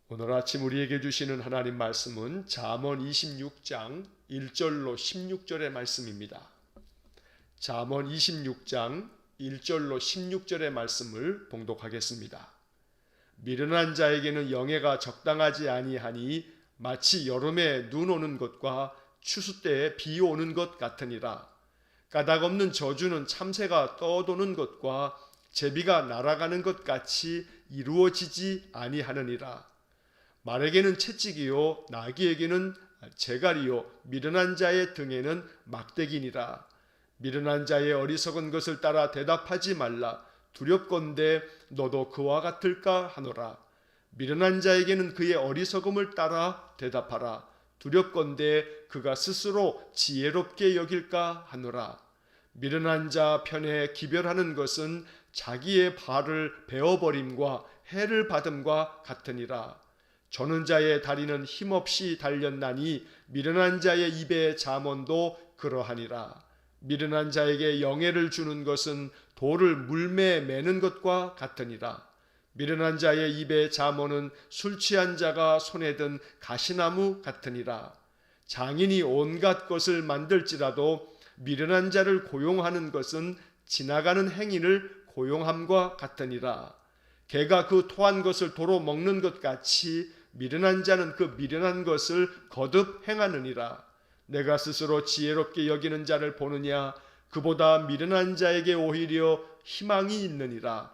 오늘 아침 우리에게 주시는 하나님 말씀은 잠언 26장 1절로 16절의 말씀입니다. 잠언 26장 1절로 16절의 말씀을 봉독하겠습니다. 미련한 자에게는 영예가 적당하지 아니하니 마치 여름에 눈 오는 것과 추수 때에 비 오는 것 같으니라. 까닭없는 저주는 참새가 떠도는 것과 제비가 날아가는 것 같이 이루어지지 아니하느니라. 말에게는 채찍이요 나귀에게는 재갈이요 미련한 자의 등에는 막대기니라. 미련한 자의 어리석은 것을 따라 대답하지 말라. 두렵건대 너도 그와 같을까 하노라. 미련한 자에게는 그의 어리석음을 따라 대답하라. 두렵건대 그가 스스로 지혜롭게 여길까 하노라. 미련한 자 편에 기별하는 것은 자기의 발을 베어버림과 해를 받음과 같으니라. 저는 자의 다리는 힘없이 달렸나니 미련한 자의 입의 잠언도 그러하니라. 미련한 자에게 영예를 주는 것은 돌을 물매 매는 것과 같으니라. 미련한 자의 입의 잠언은 술 취한 자가 손에 든 가시나무 같으니라. 장인이 온갖 것을 만들지라도 미련한 자를 고용하는 것은 지나가는 행인을 고용함과 같으니라. 개가 그 토한 것을 도로 먹는 것 같이 미련한 자는 그 미련한 것을 거듭 행하느니라. 내가 스스로 지혜롭게 여기는 자를 보느냐? 그보다 미련한 자에게 오히려 희망이 있느니라.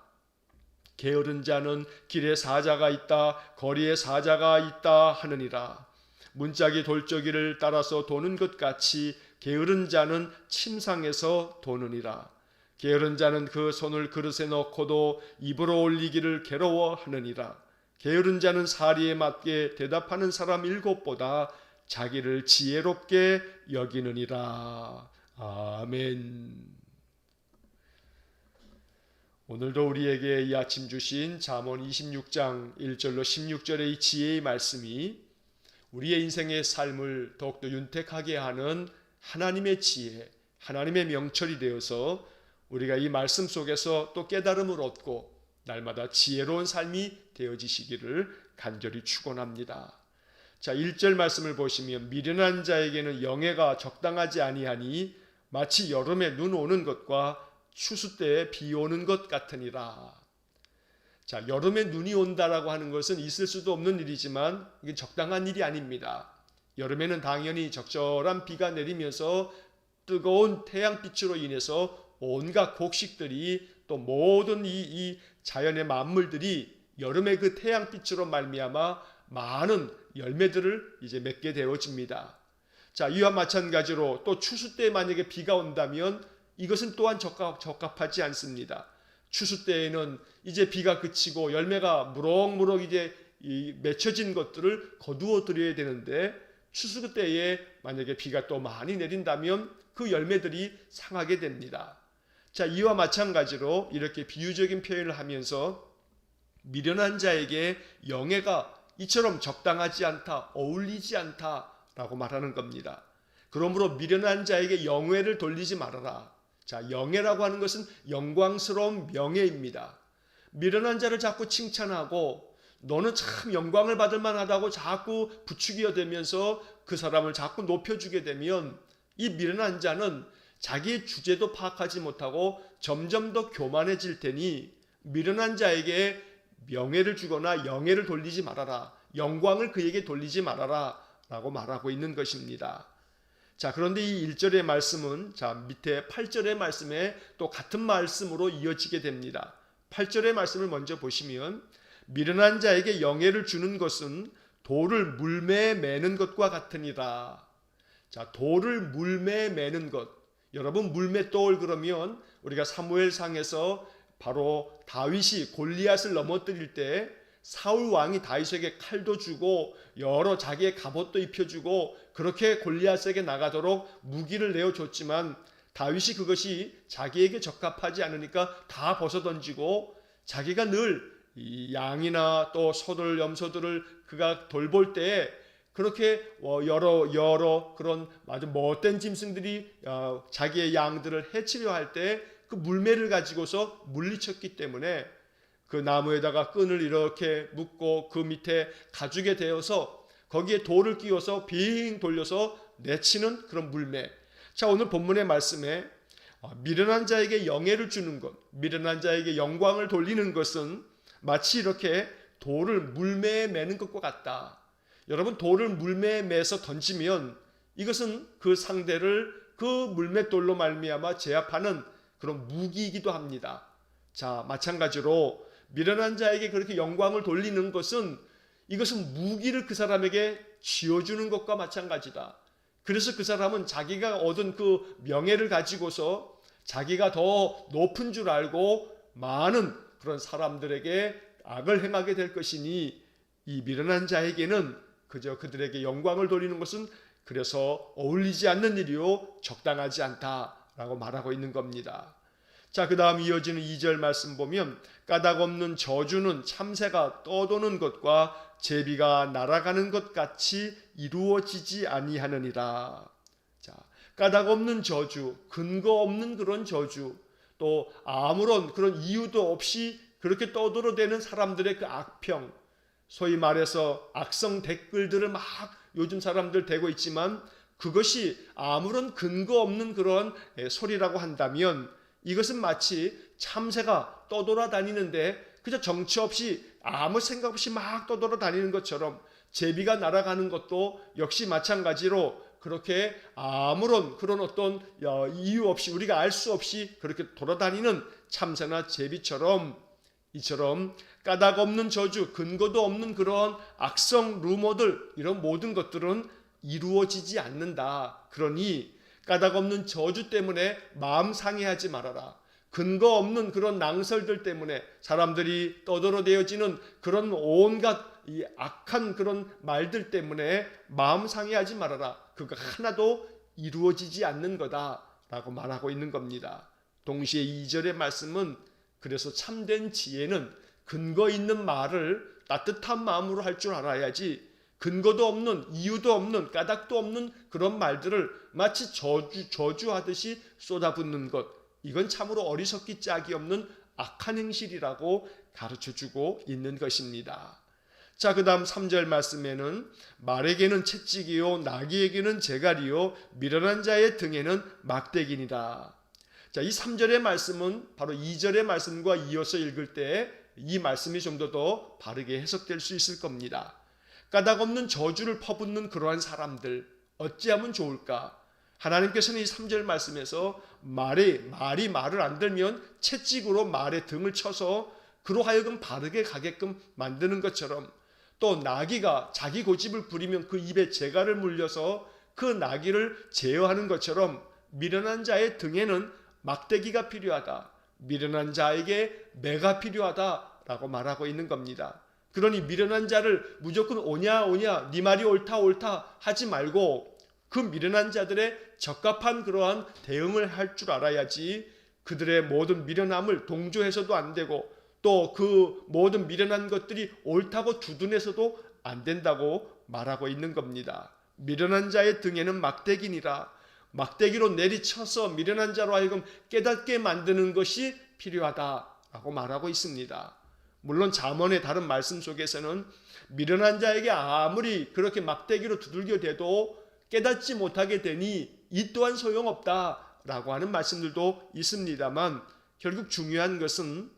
게으른 자는 길에 사자가 있다, 거리에 사자가 있다 하느니라. 문짝이 돌저기를 따라서 도는 것 같이 게으른 자는 침상에서 도느니라. 게으른 자는 그 손을 그릇에 넣고도 입으로 올리기를 괴로워하느니라. 게으른 자는 사리에 맞게 대답하는 사람 7보다 자기를 지혜롭게 여기느니라. 아멘. 오늘도 우리에게 이 아침 주신 잠언 26장 1절로 16절의 이 지혜의 말씀이 우리의 인생의 삶을 더욱더 윤택하게 하는 하나님의 지혜, 하나님의 명철이 되어서 우리가 이 말씀 속에서 또 깨달음을 얻고 날마다 지혜로운 삶이 되어지시기를 간절히 축원합니다. 자, 1절 말씀을 보시면 미련한 자에게는 영예가 적당하지 아니하니 마치 여름에 눈 오는 것과 추수 때에 비 오는 것 같으니라. 자, 여름에 눈이 온다라고 하는 것은 있을 수도 없는 일이지만 이게 적당한 일이 아닙니다. 여름에는 당연히 적절한 비가 내리면서 뜨거운 태양빛으로 인해서 온갖 곡식들이 또 모든 이 자연의 만물들이 여름의 그 태양빛으로 말미암아 많은 열매들을 이제 맺게 되어집니다. 자, 이와 마찬가지로 또 추수 때 만약에 비가 온다면 이것은 또한 적합하지 않습니다. 추수 때에는 이제 비가 그치고 열매가 무럭무럭 이제 맺혀진 것들을 거두어 드려야 되는데 추수 때에 만약에 비가 또 많이 내린다면 그 열매들이 상하게 됩니다. 자, 이와 마찬가지로 이렇게 비유적인 표현을 하면서 미련한 자에게 영예가 이처럼 적당하지 않다, 어울리지 않다라고 말하는 겁니다. 그러므로 미련한 자에게 영예를 돌리지 말아라. 자, 영예라고 하는 것은 영광스러운 명예입니다. 미련한 자를 자꾸 칭찬하고 너는 참 영광을 받을 만하다고 자꾸 부추겨 대면서 그 사람을 자꾸 높여주게 되면 이 미련한 자는 자기의 주제도 파악하지 못하고 점점 더 교만해질 테니 미련한 자에게 명예를 주거나 영예를 돌리지 말아라. 영광을 그에게 돌리지 말아라 라고 말하고 있는 것입니다. 자, 그런데 이 1절의 말씀은 자, 밑에 8절의 말씀에 또 같은 말씀으로 이어지게 됩니다. 8절의 말씀을 먼저 보시면 미련한 자에게 영예를 주는 것은 돌을 물매에 매는 것과 같으니라. 자, 돌을 물매에 매는 것. 여러분, 물맷돌 그러면 우리가 사무엘상에서 바로 다윗이 골리앗을 넘어뜨릴 때 사울 왕이 다윗에게 칼도 주고 여러 자기의 갑옷도 입혀주고 그렇게 골리앗에게 나가도록 무기를 내어줬지만 다윗이 그것이 자기에게 적합하지 않으니까 다 벗어던지고 자기가 늘 이 양이나 또 소들, 염소들을 그가 돌볼 때 그렇게 여러 그런 아주 못된 짐승들이 자기의 양들을 해치려 할 때 그 물매를 가지고서 물리쳤기 때문에 그 나무에다가 끈을 이렇게 묶고 그 밑에 가죽에 대어서 거기에 돌을 끼워서 빙 돌려서 내치는 그런 물매. 자, 오늘 본문의 말씀에 미련한 자에게 영예를 주는 것, 미련한 자에게 영광을 돌리는 것은 마치 이렇게 돌을 물매에 매는 것과 같다. 여러분, 돌을 물매에 매서 던지면 이것은 그 상대를 그 물맷돌로 말미암아 제압하는 그런 무기이기도 합니다. 자, 마찬가지로 미련한 자에게 그렇게 영광을 돌리는 것은 이것은 무기를 그 사람에게 쥐어주는 것과 마찬가지다. 그래서 그 사람은 자기가 얻은 그 명예를 가지고서 자기가 더 높은 줄 알고 많은 그런 사람들에게 악을 행하게 될 것이니 이 미련한 자에게는 그저 그들에게 영광을 돌리는 것은 그래서 어울리지 않는 일이요 적당하지 않다라고 말하고 있는 겁니다. 자, 그 다음 이어지는 2절 말씀 보면 까닭 없는 저주는 참새가 떠도는 것과 제비가 날아가는 것 같이 이루어지지 아니하느니라. 자, 까닭 없는 저주, 근거 없는 그런 저주, 또 아무런 그런 이유도 없이 그렇게 떠들어대는 사람들의 그 악평, 소위 말해서 악성 댓글들을 막 요즘 사람들 대고 있지만 그것이 아무런 근거 없는 그런 소리라고 한다면 이것은 마치 참새가 떠돌아다니는데 그저 정처 없이 아무 생각 없이 막 떠돌아다니는 것처럼, 제비가 날아가는 것도 역시 마찬가지로 그렇게 아무런 그런 어떤 이유 없이 우리가 알 수 없이 그렇게 돌아다니는 참새나 제비처럼, 이처럼 까닭 없는 저주, 근거도 없는 그런 악성 루머들, 이런 모든 것들은 이루어지지 않는다. 그러니 까닭 없는 저주 때문에 마음 상해하지 말아라. 근거 없는 그런 낭설들 때문에 사람들이 떠들어대어지는 그런 온갖 이 악한 그런 말들 때문에 마음 상해하지 말아라. 그거 하나도 이루어지지 않는 거다라고 말하고 있는 겁니다. 동시에 2절의 말씀은 그래서 참된 지혜는 근거 있는 말을 따뜻한 마음으로 할 줄 알아야지, 근거도 없는, 이유도 없는, 까닭도 없는 그런 말들을 마치 저주하듯이 쏟아붓는 것, 이건 참으로 어리석기 짝이 없는 악한 행실이라고 가르쳐주고 있는 것입니다. 자, 그 다음 3절 말씀에는 말에게는 채찍이요 나귀에게는 재갈이요 미련한 자의 등에는 막대기니라. 자, 이 3절의 말씀은 바로 2절의 말씀과 이어서 읽을 때 이 말씀이 좀 더 바르게 해석될 수 있을 겁니다. 까닭 없는 저주를 퍼붓는 그러한 사람들 어찌하면 좋을까? 하나님께서는 이 3절 말씀에서 말이 말을 안 들면 채찍으로 말의 등을 쳐서 그로 하여금 바르게 가게끔 만드는 것처럼, 또 나귀가 자기 고집을 부리면 그 입에 재갈을 물려서 그 나귀를 제어하는 것처럼 미련한 자의 등에는 막대기가 필요하다. 미련한 자에게 매가 필요하다라고 말하고 있는 겁니다. 그러니 미련한 자를 무조건 오냐 네 말이 옳다 하지 말고 그 미련한 자들의 적합한 그러한 대응을 할 줄 알아야지, 그들의 모든 미련함을 동조해서도 안 되고 또 그 모든 미련한 것들이 옳다고 두둔해서도 안 된다고 말하고 있는 겁니다. 미련한 자의 등에는 막대기니라. 막대기로 내리쳐서 미련한 자로 하여금 깨닫게 만드는 것이 필요하다라고 말하고 있습니다. 물론 잠언의 다른 말씀 속에서는 미련한 자에게 아무리 그렇게 막대기로 두들겨 대도 깨닫지 못하게 되니 이 또한 소용없다라고 하는 말씀들도 있습니다만, 결국 중요한 것은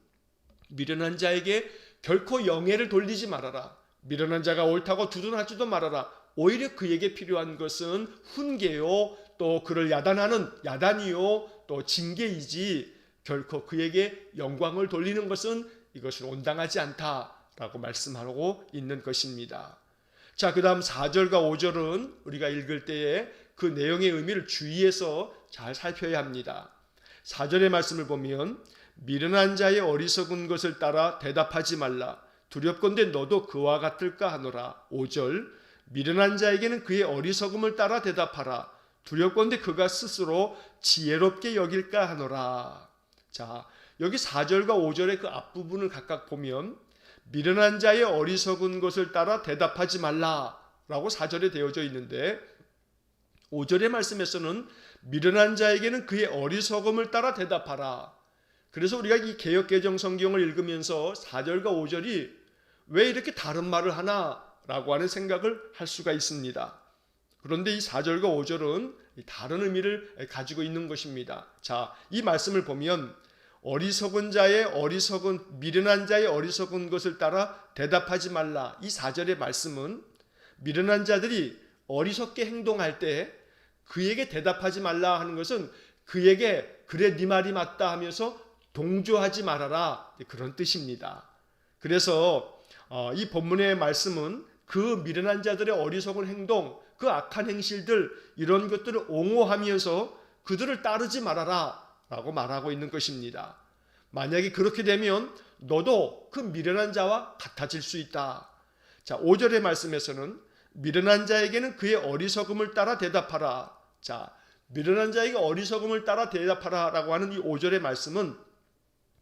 미련한 자에게 결코 영예를 돌리지 말아라. 미련한 자가 옳다고 두둔하지도 말아라. 오히려 그에게 필요한 것은 훈계요, 또 그를 야단하는 야단이요, 또 징계이지 결코 그에게 영광을 돌리는 것은 이것은 온당하지 않다라고 말씀하고 있는 것입니다. 자, 그 다음 4절과 5절은 우리가 읽을 때에 그 내용의 의미를 주의해서 잘 살펴야 합니다. 4절의 말씀을 보면 미련한 자의 어리석은 것을 따라 대답하지 말라. 두렵건대 너도 그와 같을까 하노라. 5절 미련한 자에게는 그의 어리석음을 따라 대답하라. 두렵건대 그가 스스로 지혜롭게 여길까 하노라. 자, 여기 4절과 5절의 그 앞부분을 각각 보면 미련한 자의 어리석은 것을 따라 대답하지 말라라고 4절에 되어져 있는데, 5절의 말씀에서는 미련한 자에게는 그의 어리석음을 따라 대답하라. 그래서 우리가 이 개역개정 성경을 읽으면서 4절과 5절이 왜 이렇게 다른 말을 하나라고 하는 생각을 할 수가 있습니다. 그런데 이 4절과 5절은 다른 의미를 가지고 있는 것입니다. 자, 이 말씀을 보면 어리석은 자의 어리석은 미련한 자의 어리석은 것을 따라 대답하지 말라. 이 4절의 말씀은 미련한 자들이 어리석게 행동할 때 그에게 대답하지 말라 하는 것은 그에게 그래 네 말이 맞다 하면서 동조하지 말아라, 그런 뜻입니다. 그래서 이 본문의 말씀은 그 미련한 자들의 어리석은 행동, 그 악한 행실들, 이런 것들을 옹호하면서 그들을 따르지 말아라 라고 말하고 있는 것입니다. 만약에 그렇게 되면 너도 그 미련한 자와 같아질 수 있다. 자, 5절의 말씀에서는 미련한 자에게는 그의 어리석음을 따라 대답하라. 자, 미련한 자에게 어리석음을 따라 대답하라 라고 하는 이 5절의 말씀은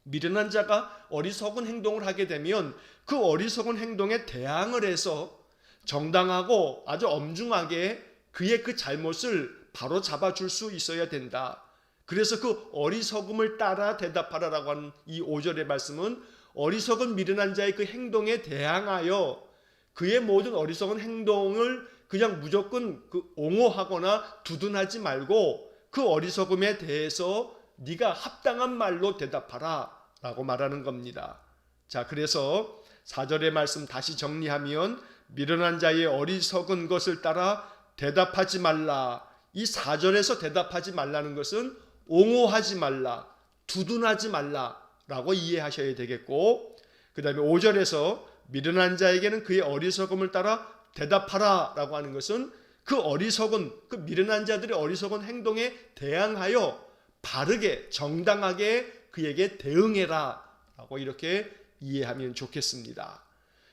미련한 자가 어리석은 행동을 하게 되면 그 어리석은 행동에 대항을 해서 정당하고 아주 엄중하게 그의 그 잘못을 바로 잡아줄 수 있어야 된다. 그래서 그 어리석음을 따라 대답하라라고 하는 이 5절의 말씀은 어리석은 미련한 자의 그 행동에 대항하여 그의 모든 어리석은 행동을 그냥 무조건 옹호하거나 두둔하지 말고 그 어리석음에 대해서 네가 합당한 말로 대답하라 라고 말하는 겁니다. 자, 그래서 4절의 말씀 다시 정리하면 미련한 자의 어리석은 것을 따라 대답하지 말라. 이 4절에서 대답하지 말라는 것은 옹호하지 말라, 두둔하지 말라 라고 이해하셔야 되겠고, 그 다음에 5절에서 미련한 자에게는 그의 어리석음을 따라 대답하라 라고 하는 것은 그 어리석은, 그 미련한 자들의 어리석은 행동에 대항하여 바르게 정당하게 그에게 대응해라 라고 이렇게 이해하면 좋겠습니다.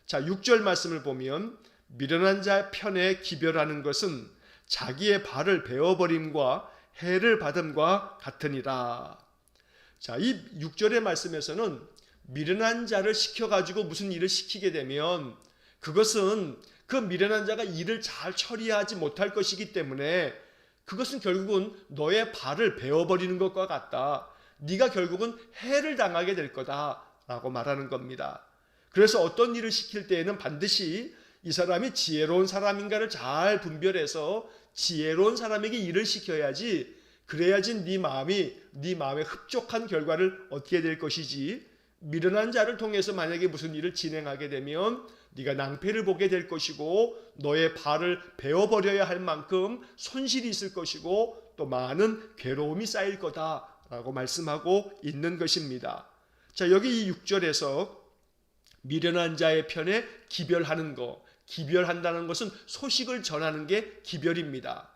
자, 6절 말씀을 보면 미련한 자 편에 기별하는 것은 자기의 발을 베어버림과 해를 받음과 같으니라. 자, 이 6절의 말씀에서는 미련한 자를 시켜가지고 무슨 일을 시키게 되면 그것은 그 미련한 자가 일을 잘 처리하지 못할 것이기 때문에 그것은 결국은 너의 발을 베어버리는 것과 같다. 네가 결국은 해를 당하게 될 거다라고 말하는 겁니다. 그래서 어떤 일을 시킬 때에는 반드시 이 사람이 지혜로운 사람인가를 잘 분별해서 지혜로운 사람에게 일을 시켜야지, 그래야지 네 마음에 흡족한 결과를 얻게 될 것이지, 미련한 자를 통해서 만약에 무슨 일을 진행하게 되면 네가 낭패를 보게 될 것이고 너의 발을 베어버려야 할 만큼 손실이 있을 것이고 또 많은 괴로움이 쌓일 거다라고 말씀하고 있는 것입니다. 자, 여기 이 6절에서 미련한 자의 편에 기별하는 거, 기별한다는 것은 소식을 전하는 게 기별입니다.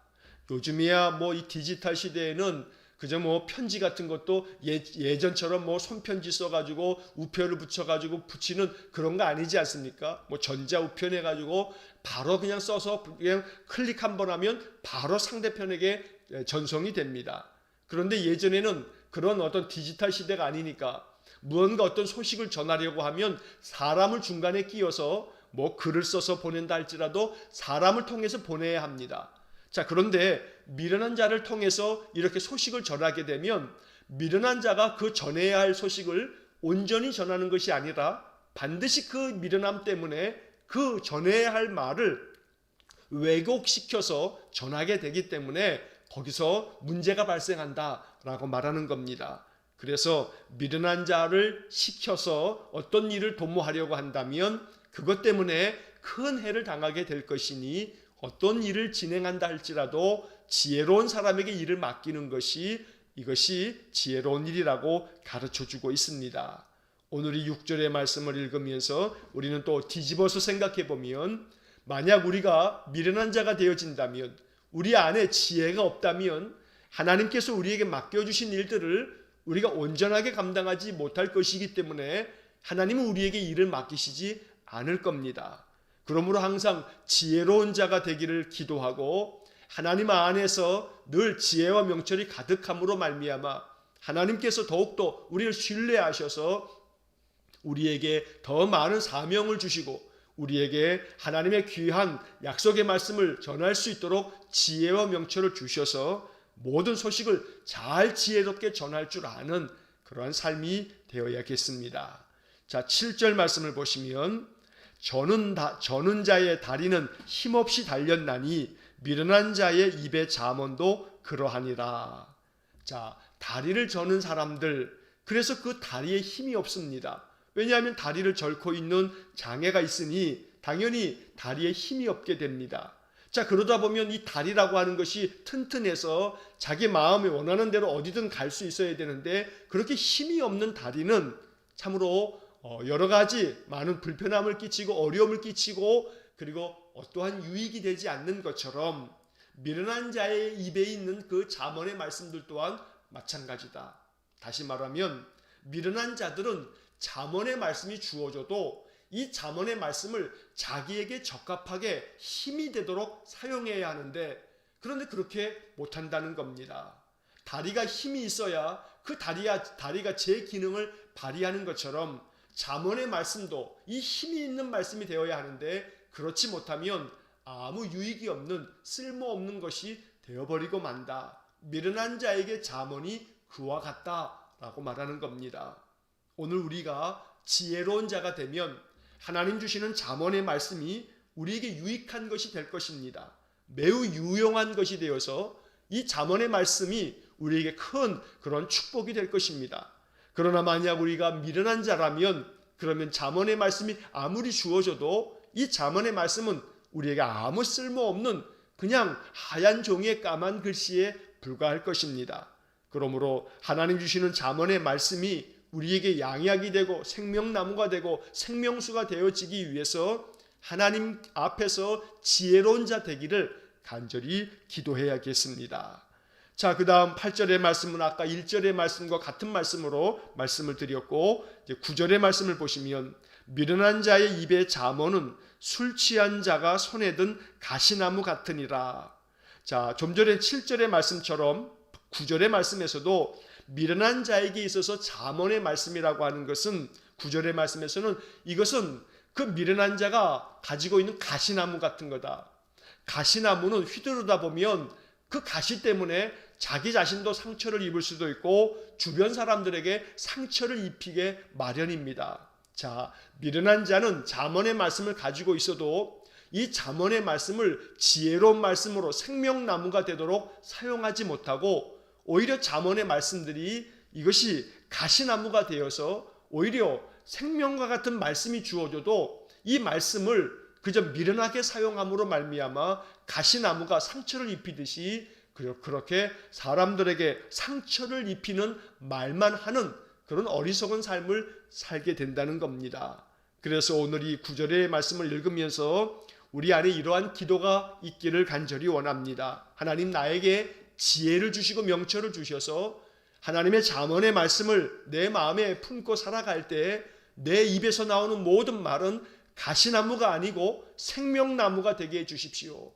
요즘이야 뭐 이 디지털 시대에는 그저 뭐 편지 같은 것도 예전처럼 뭐 손편지 써가지고 우표를 붙여가지고 붙이는 그런 거 아니지 않습니까? 뭐 전자우편 해가지고 바로 그냥 써서 그냥 클릭 한번 하면 바로 상대편에게 전송이 됩니다. 그런데 예전에는 그런 어떤 디지털 시대가 아니니까 무언가 어떤 소식을 전하려고 하면 사람을 중간에 끼워서 뭐 글을 써서 보낸다 할지라도 사람을 통해서 보내야 합니다. 자, 그런데 미련한 자를 통해서 이렇게 소식을 전하게 되면 미련한 자가 그 전해야 할 소식을 온전히 전하는 것이 아니라 반드시 그 미련함 때문에 그 전해야 할 말을 왜곡시켜서 전하게 되기 때문에 거기서 문제가 발생한다라고 말하는 겁니다. 그래서 미련한 자를 시켜서 어떤 일을 도모하려고 한다면 그것 때문에 큰 해를 당하게 될 것이니 어떤 일을 진행한다 할지라도 지혜로운 사람에게 일을 맡기는 것이 이것이 지혜로운 일이라고 가르쳐주고 있습니다. 오늘 이 6절의 말씀을 읽으면서 우리는 또 뒤집어서 생각해 보면 만약 우리가 미련한 자가 되어진다면 우리 안에 지혜가 없다면 하나님께서 우리에게 맡겨주신 일들을 우리가 온전하게 감당하지 못할 것이기 때문에 하나님은 우리에게 일을 맡기시지 않을 겁니다. 그러므로 항상 지혜로운 자가 되기를 기도하고 하나님 안에서 늘 지혜와 명철이 가득함으로 말미암아 하나님께서 더욱더 우리를 신뢰하셔서 우리에게 더 많은 사명을 주시고 우리에게 하나님의 귀한 약속의 말씀을 전할 수 있도록 지혜와 명철을 주셔서 모든 소식을 잘 지혜롭게 전할 줄 아는 그러한 삶이 되어야겠습니다. 자, 7절 말씀을 보시면 저는 자의 다리는 힘없이 달렸나니 미련한 자의 입의 잠언도 그러하니라. 자, 다리를 저는 사람들, 그래서 그 다리에 힘이 없습니다. 왜냐하면 다리를 절고 있는 장애가 있으니 당연히 다리에 힘이 없게 됩니다. 자, 그러다 보면 이 다리라고 하는 것이 튼튼해서 자기 마음에 원하는 대로 어디든 갈 수 있어야 되는데, 그렇게 힘이 없는 다리는 참으로 여러 가지 많은 불편함을 끼치고 어려움을 끼치고, 그리고 어떠한 유익이 되지 않는 것처럼 미련한 자의 입에 있는 그 잠언의 말씀들 또한 마찬가지다. 다시 말하면 미련한 자들은 잠언의 말씀이 주어져도 이 잠언의 말씀을 자기에게 적합하게 힘이 되도록 사용해야 하는데, 그런데 그렇게 못한다는 겁니다. 다리가 힘이 있어야 그 다리가 제 기능을 발휘하는 것처럼 잠언의 말씀도 이 힘이 있는 말씀이 되어야 하는데, 그렇지 못하면 아무 유익이 없는 쓸모없는 것이 되어버리고 만다. 미련한 자에게 잠언이 그와 같다라고 말하는 겁니다. 오늘 우리가 지혜로운 자가 되면 하나님 주시는 잠언의 말씀이 우리에게 유익한 것이 될 것입니다. 매우 유용한 것이 되어서 이 잠언의 말씀이 우리에게 큰 그런 축복이 될 것입니다. 그러나 만약 우리가 미련한 자라면, 그러면 잠언의 말씀이 아무리 주어져도 이 잠언의 말씀은 우리에게 아무 쓸모없는 그냥 하얀 종이의 까만 글씨에 불과할 것입니다. 그러므로 하나님 주시는 잠언의 말씀이 우리에게 양약이 되고 생명나무가 되고 생명수가 되어지기 위해서 하나님 앞에서 지혜로운 자 되기를 간절히 기도해야겠습니다. 자, 그 다음 8절의 말씀은 아까 1절의 말씀과 같은 말씀으로 말씀을 드렸고, 이제 9절의 말씀을 보시면 미련한 자의 입의 잠언은 술 취한 자가 손에 든 가시나무 같으니라. 자, 좀 전에 7절의 말씀처럼 9절의 말씀에서도 미련한 자에게 있어서 잠언의 말씀이라고 하는 것은 9절의 말씀에서는 이것은 그 미련한 자가 가지고 있는 가시나무 같은 거다. 가시나무는 휘두르다 보면 그 가시 때문에 자기 자신도 상처를 입을 수도 있고 주변 사람들에게 상처를 입히게 마련입니다. 자, 미련한 자는 잠언의 말씀을 가지고 있어도 이 잠언의 말씀을 지혜로운 말씀으로 생명나무가 되도록 사용하지 못하고, 오히려 잠언의 말씀들이 이것이 가시나무가 되어서 오히려 생명과 같은 말씀이 주어져도 이 말씀을 그저 미련하게 사용함으로 말미암아 가시나무가 상처를 입히듯이 그렇게 사람들에게 상처를 입히는 말만 하는 그런 어리석은 삶을 살게 된다는 겁니다. 그래서 오늘 이 9절의 말씀을 읽으면서 우리 안에 이러한 기도가 있기를 간절히 원합니다. 하나님, 나에게 지혜를 주시고 명철을 주셔서 하나님의 잠언의 말씀을 내 마음에 품고 살아갈 때 내 입에서 나오는 모든 말은 가시나무가 아니고 생명나무가 되게 해주십시오.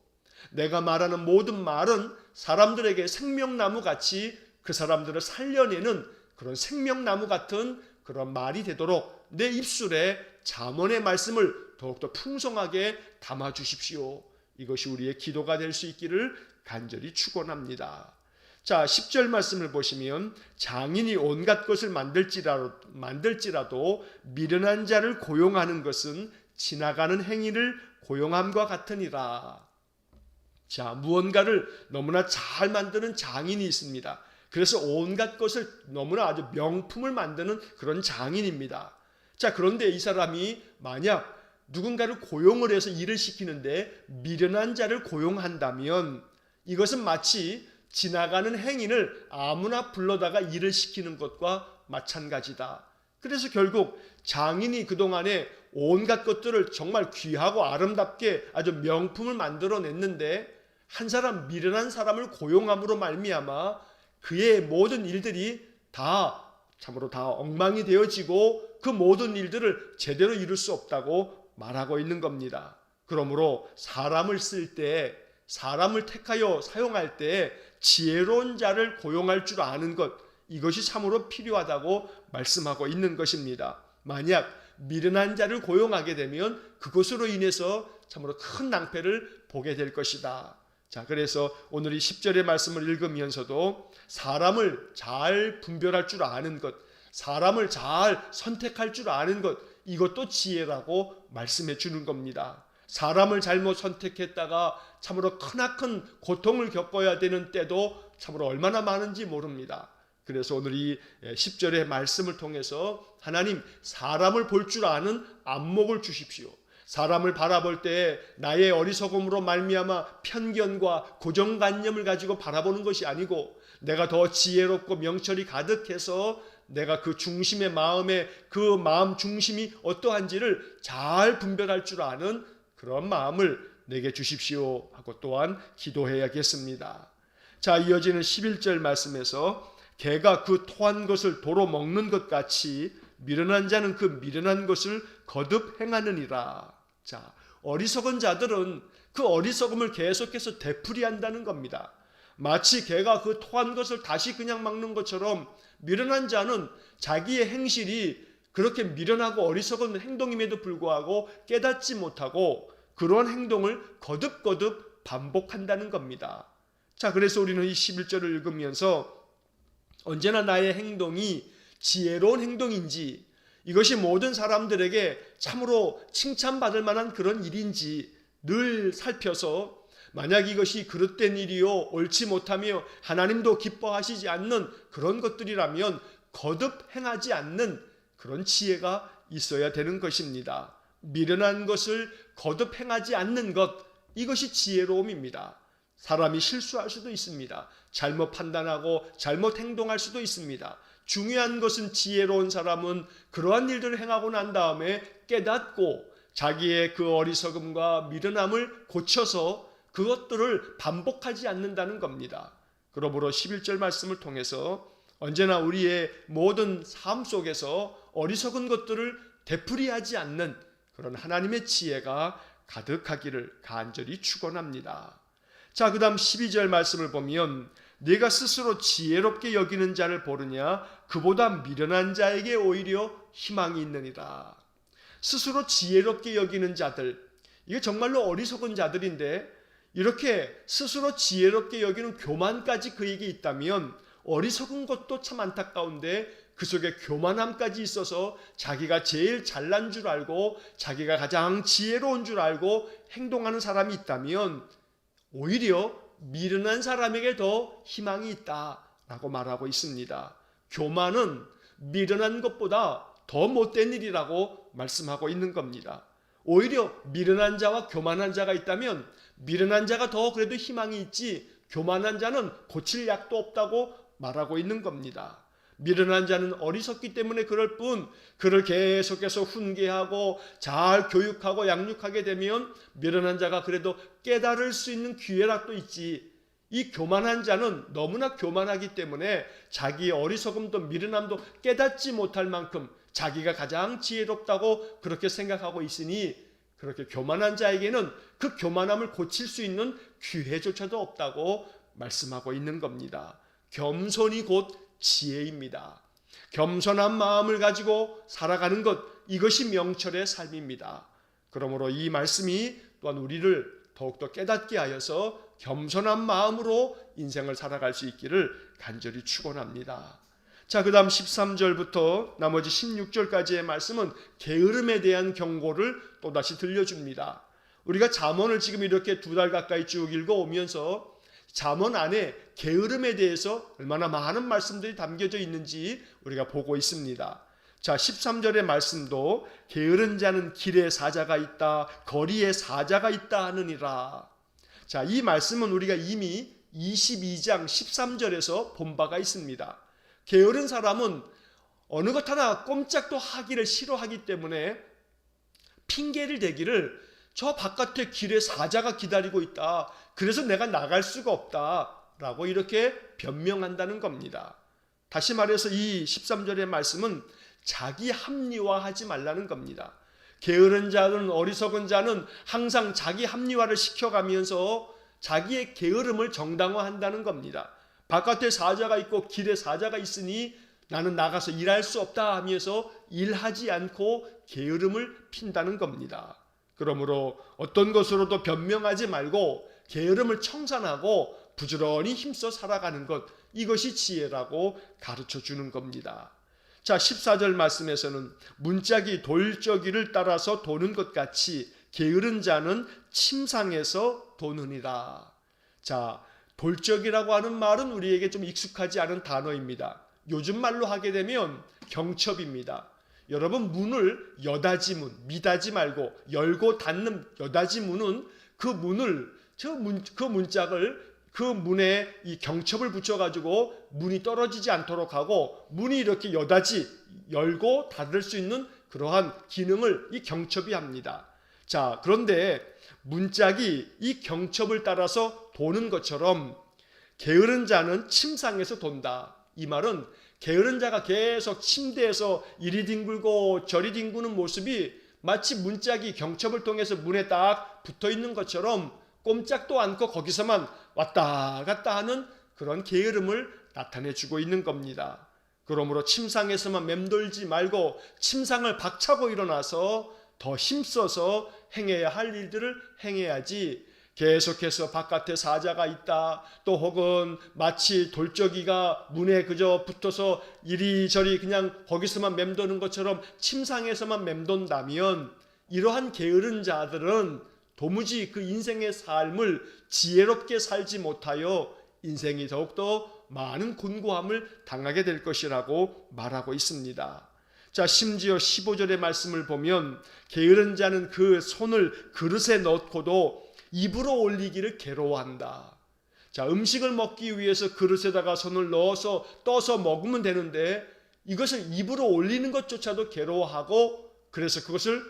내가 말하는 모든 말은 사람들에게 생명나무 같이 그 사람들을 살려내는 그런 생명나무 같은 그런 말이 되도록 내 입술에 잠언의 말씀을 더욱더 풍성하게 담아주십시오. 이것이 우리의 기도가 될 수 있기를 간절히 축원합니다. 자, 10절 말씀을 보시면 장인이 온갖 것을 만들지라도 미련한 자를 고용하는 것은 지나가는 행위를 고용함과 같으니라. 자, 무언가를 너무나 잘 만드는 장인이 있습니다. 그래서 온갖 것을 너무나 아주 명품을 만드는 그런 장인입니다. 자, 그런데 이 사람이 만약 누군가를 고용을 해서 일을 시키는데 미련한 자를 고용한다면 이것은 마치 지나가는 행인을 아무나 불러다가 일을 시키는 것과 마찬가지다. 그래서 결국 장인이 그동안에 온갖 것들을 정말 귀하고 아름답게 아주 명품을 만들어냈는데 한 사람, 미련한 사람을 고용함으로 말미암아 그의 모든 일들이 참으로 다 엉망이 되어지고 그 모든 일들을 제대로 이룰 수 없다고 말하고 있는 겁니다. 그러므로 사람을 쓸 때, 사람을 택하여 사용할 때 지혜로운 자를 고용할 줄 아는 것, 이것이 참으로 필요하다고 말씀하고 있는 것입니다. 만약 미련한 자를 고용하게 되면 그것으로 인해서 참으로 큰 낭패를 보게 될 것이다. 자, 그래서 오늘 이 10절의 말씀을 읽으면서도 사람을 잘 분별할 줄 아는 것, 사람을 잘 선택할 줄 아는 것, 이것도 지혜라고 말씀해 주는 겁니다. 사람을 잘못 선택했다가 참으로 크나큰 고통을 겪어야 되는 때도 참으로 얼마나 많은지 모릅니다. 그래서 오늘 이 10절의 말씀을 통해서 하나님, 사람을 볼 줄 아는 안목을 주십시오. 사람을 바라볼 때 나의 어리석음으로 말미암아 편견과 고정관념을 가지고 바라보는 것이 아니고 내가 더 지혜롭고 명철이 가득해서 내가 그 중심의 마음에 그 마음 중심이 어떠한지를 잘 분별할 줄 아는 그런 마음을 내게 주십시오 하고 또한 기도해야겠습니다. 자, 이어지는 11절 말씀에서 개가 그 토한 것을 도로 먹는 것 같이 미련한 자는 그 미련한 것을 거듭 행하느니라. 자, 어리석은 자들은 그 어리석음을 계속해서 되풀이한다는 겁니다. 마치 개가 그 토한 것을 다시 그냥 먹는 것처럼 미련한 자는 자기의 행실이 그렇게 미련하고 어리석은 행동임에도 불구하고 깨닫지 못하고 그런 행동을 거듭거듭 반복한다는 겁니다. 자, 그래서 우리는 이 11절을 읽으면서 언제나 나의 행동이 지혜로운 행동인지, 이것이 모든 사람들에게 참으로 칭찬받을 만한 그런 일인지 늘 살펴서 만약 이것이 그릇된 일이요 옳지 못하며 하나님도 기뻐하시지 않는 그런 것들이라면 거듭 행하지 않는 그런 지혜가 있어야 되는 것입니다. 미련한 것을 거듭 행하지 않는 것, 이것이 지혜로움입니다. 사람이 실수할 수도 있습니다. 잘못 판단하고 잘못 행동할 수도 있습니다. 중요한 것은 지혜로운 사람은 그러한 일들을 행하고 난 다음에 깨닫고 자기의 그 어리석음과 미련함을 고쳐서 그것들을 반복하지 않는다는 겁니다. 그러므로 11절 말씀을 통해서 언제나 우리의 모든 삶 속에서 어리석은 것들을 되풀이하지 않는 그런 하나님의 지혜가 가득하기를 간절히 축원합니다. 자, 그 다음 12절 말씀을 보면 네가 스스로 지혜롭게 여기는 자를 보느냐 그보다 미련한 자에게 오히려 희망이 있느니라. 스스로 지혜롭게 여기는 자들, 이게 정말로 어리석은 자들인데 이렇게 스스로 지혜롭게 여기는 교만까지 그에게 있다면 어리석은 것도 참 안타까운데 그 속에 교만함까지 있어서 자기가 제일 잘난 줄 알고 자기가 가장 지혜로운 줄 알고 행동하는 사람이 있다면 오히려 미련한 사람에게 더 희망이 있다라고 말하고 있습니다. 교만은 미련한 것보다 더 못된 일이라고 말씀하고 있는 겁니다. 오히려 미련한 자와 교만한 자가 있다면 미련한 자가 더 그래도 희망이 있지 교만한 자는 고칠 약도 없다고 말하고 있는 겁니다. 미련한 자는 어리석기 때문에 그럴 뿐 그를 계속해서 훈계하고 잘 교육하고 양육하게 되면 미련한 자가 그래도 깨달을 수 있는 기회라도 있지, 이 교만한 자는 너무나 교만하기 때문에 자기의 어리석음도 미련함도 깨닫지 못할 만큼 자기가 가장 지혜롭다고 그렇게 생각하고 있으니 그렇게 교만한 자에게는 그 교만함을 고칠 수 있는 기회조차도 없다고 말씀하고 있는 겁니다. 겸손이 곧 지혜입니다. 겸손한 마음을 가지고 살아가는 것, 이것이 명철의 삶입니다. 그러므로 이 말씀이 또한 우리를 더욱더 깨닫게 하여서 겸손한 마음으로 인생을 살아갈 수 있기를 간절히 축원합니다. 자, 그 다음 13절부터 나머지 16절까지의 말씀은 게으름에 대한 경고를 또다시 들려줍니다. 우리가 잠언을 지금 이렇게 2달 가까이 쭉 읽어오면서 잠언 안에 게으름에 대해서 얼마나 많은 말씀들이 담겨져 있는지 우리가 보고 있습니다. 자, 13절의 말씀도 게으른 자는 길에 사자가 있다, 거리에 사자가 있다 하느니라. 자, 이 말씀은 우리가 이미 22장 13절에서 본 바가 있습니다. 게으른 사람은 어느 것 하나 꼼짝도 하기를 싫어하기 때문에 핑계를 대기를 저 바깥에 길에 사자가 기다리고 있다, 그래서 내가 나갈 수가 없다라고 이렇게 변명한다는 겁니다. 다시 말해서 이 13절의 말씀은 자기 합리화하지 말라는 겁니다. 게으른 자는, 어리석은 자는 항상 자기 합리화를 시켜가면서 자기의 게으름을 정당화한다는 겁니다. 바깥에 사자가 있고 길에 사자가 있으니 나는 나가서 일할 수 없다 하면서 일하지 않고 게으름을 핀다는 겁니다. 그러므로 어떤 것으로도 변명하지 말고 게으름을 청산하고 부지런히 힘써 살아가는 것, 이것이 지혜라고 가르쳐 주는 겁니다. 자, 14절 말씀에서는 문짝이 돌저기를 따라서 도는 것 같이 게으른 자는 침상에서 도느니라. 자, 돌적이라고 하는 말은 우리에게 좀 익숙하지 않은 단어입니다. 요즘 말로 하게 되면 경첩입니다. 여러분, 문을 여닫이문, 미닫이 말고 열고 닫는 여닫이문은 그 문을 그 문짝을 그 문에 이 경첩을 붙여가지고 문이 떨어지지 않도록 하고 문이 이렇게 여닫이 열고 닫을 수 있는 그러한 기능을 이 경첩이 합니다. 자, 그런데 문짝이 이 경첩을 따라서 도는 것처럼 게으른 자는 침상에서 돈다. 이 말은 게으른 자가 계속 침대에서 이리 뒹굴고 저리 뒹구는 모습이 마치 문짝이 경첩을 통해서 문에 딱 붙어 있는 것처럼 꼼짝도 않고 거기서만 왔다 갔다 하는 그런 게으름을 나타내주고 있는 겁니다. 그러므로 침상에서만 맴돌지 말고 침상을 박차고 일어나서 더 힘써서 행해야 할 일들을 행해야지, 계속해서 바깥에 사자가 있다, 또 혹은 마치 돌적이가 문에 그저 붙어서 이리저리 그냥 거기서만 맴도는 것처럼 침상에서만 맴돈다면 이러한 게으른 자들은 도무지 그 인생의 삶을 지혜롭게 살지 못하여 인생이 더욱더 많은 곤고함을 당하게 될 것이라고 말하고 있습니다. 자, 심지어 15절의 말씀을 보면 게으른 자는 그 손을 그릇에 넣고도 입으로 올리기를 괴로워한다. 자, 음식을 먹기 위해서 그릇에다가 손을 넣어서 떠서 먹으면 되는데 이것을 입으로 올리는 것조차도 괴로워하고, 그래서 그것을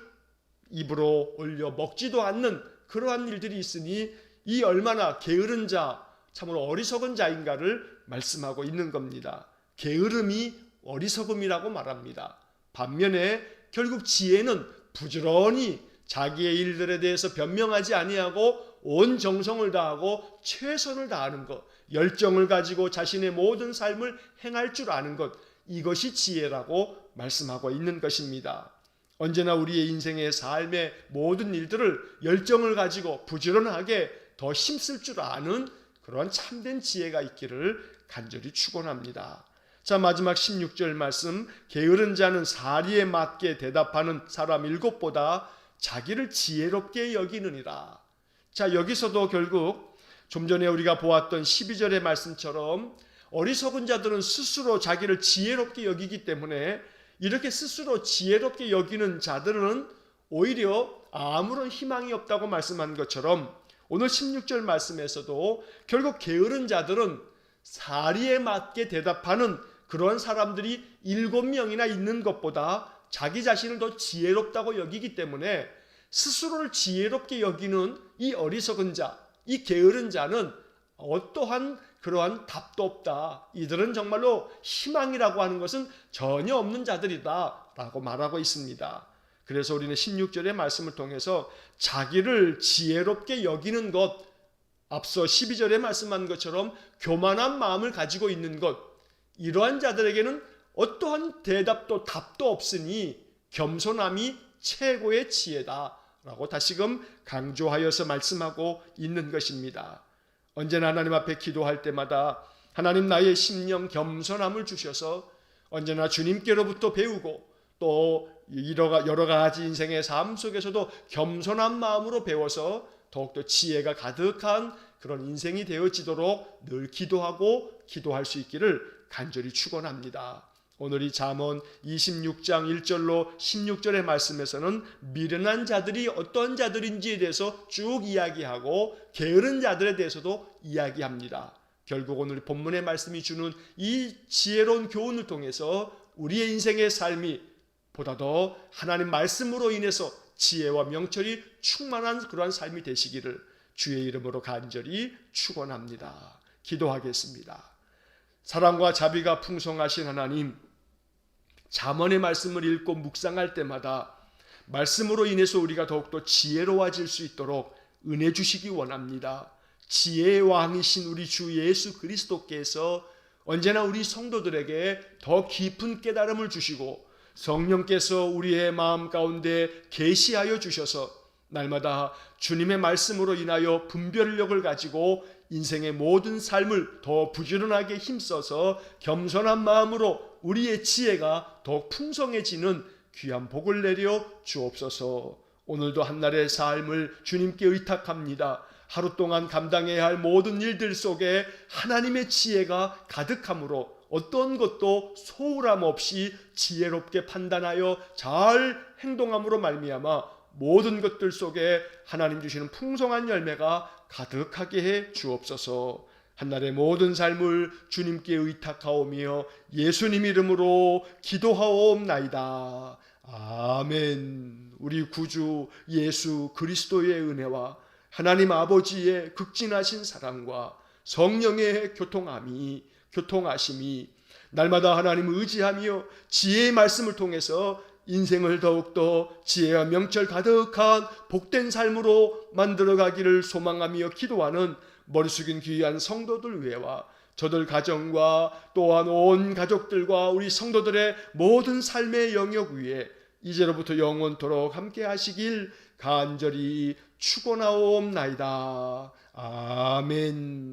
입으로 올려 먹지도 않는 그러한 일들이 있으니 이 얼마나 게으른 자, 참으로 어리석은 자인가를 말씀하고 있는 겁니다. 게으름이 어리석음이라고 말합니다. 반면에 결국 지혜는 부지런히 자기의 일들에 대해서 변명하지 아니하고 온 정성을 다하고 최선을 다하는 것, 열정을 가지고 자신의 모든 삶을 행할 줄 아는 것, 이것이 지혜라고 말씀하고 있는 것입니다. 언제나 우리의 인생의 삶의 모든 일들을 열정을 가지고 부지런하게 더 힘쓸 줄 아는 그러한 참된 지혜가 있기를 간절히 축원합니다. 자, 마지막 16절 말씀, 게으른 자는 사리에 맞게 대답하는 사람 7보다 자기를 지혜롭게 여기느니라. 자, 여기서도 결국 좀 전에 우리가 보았던 12절의 말씀처럼 어리석은 자들은 스스로 자기를 지혜롭게 여기기 때문에 이렇게 스스로 지혜롭게 여기는 자들은 오히려 아무런 희망이 없다고 말씀한 것처럼 오늘 16절 말씀에서도 결국 게으른 자들은 사리에 맞게 대답하는 그런 사람들이 7명이나 있는 것보다 자기 자신을 더 지혜롭다고 여기기 때문에 스스로를 지혜롭게 여기는 이 어리석은 자, 이 게으른 자는 어떠한 그러한 답도 없다. 이들은 정말로 희망이라고 하는 것은 전혀 없는 자들이다 라고 말하고 있습니다. 그래서 우리는 16절의 말씀을 통해서 자기를 지혜롭게 여기는 것, 앞서 12절에 말씀한 것처럼 교만한 마음을 가지고 있는 것, 이러한 자들에게는 어떠한 대답도 답도 없으니 겸손함이 최고의 지혜다 라고 다시금 강조하여서 말씀하고 있는 것입니다. 언제나 하나님 앞에 기도할 때마다 하나님 나의 심령 겸손함을 주셔서 언제나 주님께로부터 배우고 또 여러 가지 인생의 삶 속에서도 겸손한 마음으로 배워서 더욱더 지혜가 가득한 그런 인생이 되어지도록 늘 기도할 수 있기를 간절히 축원합니다. 오늘 이 잠언 26장 1절로 16절의 말씀에서는 미련한 자들이 어떤 자들인지에 대해서 쭉 이야기하고 게으른 자들에 대해서도 이야기합니다. 결국 오늘 본문의 말씀이 주는 이 지혜로운 교훈을 통해서 우리의 인생의 삶이 보다 더 하나님 말씀으로 인해서 지혜와 명철이 충만한 그러한 삶이 되시기를 주의 이름으로 간절히 축원합니다. 기도하겠습니다. 사랑과 자비가 풍성하신 하나님, 잠언의 말씀을 읽고 묵상할 때마다 말씀으로 인해서 우리가 더욱더 지혜로워질 수 있도록 은혜 주시기 원합니다. 지혜의 왕이신 우리 주 예수 그리스도께서 언제나 우리 성도들에게 더 깊은 깨달음을 주시고 성령께서 우리의 마음 가운데 계시하여 주셔서 날마다 주님의 말씀으로 인하여 분별력을 가지고 인생의 모든 삶을 더 부지런하게 힘써서 겸손한 마음으로 우리의 지혜가 더욱 풍성해지는 귀한 복을 내려 주옵소서. 오늘도 한날의 삶을 주님께 의탁합니다. 하루 동안 감당해야 할 모든 일들 속에 하나님의 지혜가 가득하므로 어떤 것도 소홀함 없이 지혜롭게 판단하여 잘 행동함으로 말미암아 모든 것들 속에 하나님 주시는 풍성한 열매가 가득하게 해 주옵소서. 한날의 모든 삶을 주님께 의탁하오며 예수님 이름으로 기도하옵나이다. 아멘. 우리 구주 예수 그리스도의 은혜와 하나님 아버지의 극진하신 사랑과 성령의 교통하심이 날마다 하나님을 의지하며 지혜의 말씀을 통해서 인생을 더욱더 지혜와 명철 가득한 복된 삶으로 만들어가기를 소망하며 기도하는 머리 숙인 귀한 성도들 외와 저들 가정과 또한 온 가족들과 우리 성도들의 모든 삶의 영역 위에 이제로부터 영원토록 함께 하시길 간절히 축원하옵나이다. 아멘.